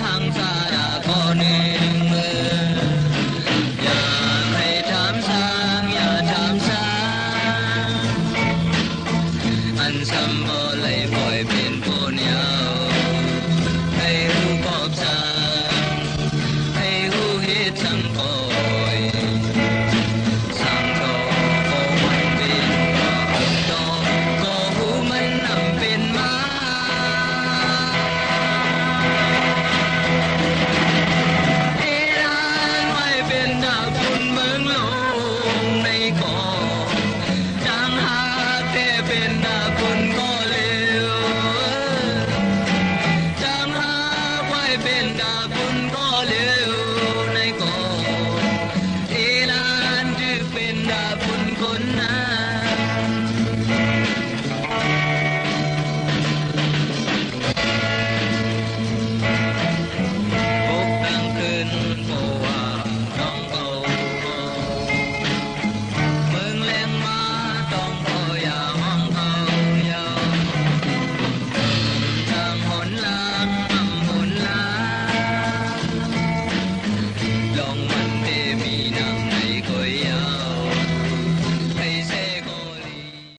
หังสาราก็หนึ่งมืออย่าให้ทำสร้างอย่าทำสร้างอันสมบูรณ์เลยปล่อยเป็นผู้เดียวให้หูกอบสร้างให้หูเฮ็ดสังคอยสังโตก็ไม่เป็นโตก็หูมันนำเป็นมาเอรานไว้เป็นดาวคุณเมืองลงในก่อจังหาแต่เป็นดาวคุณก็เลวจังหาไว้เป็นดาว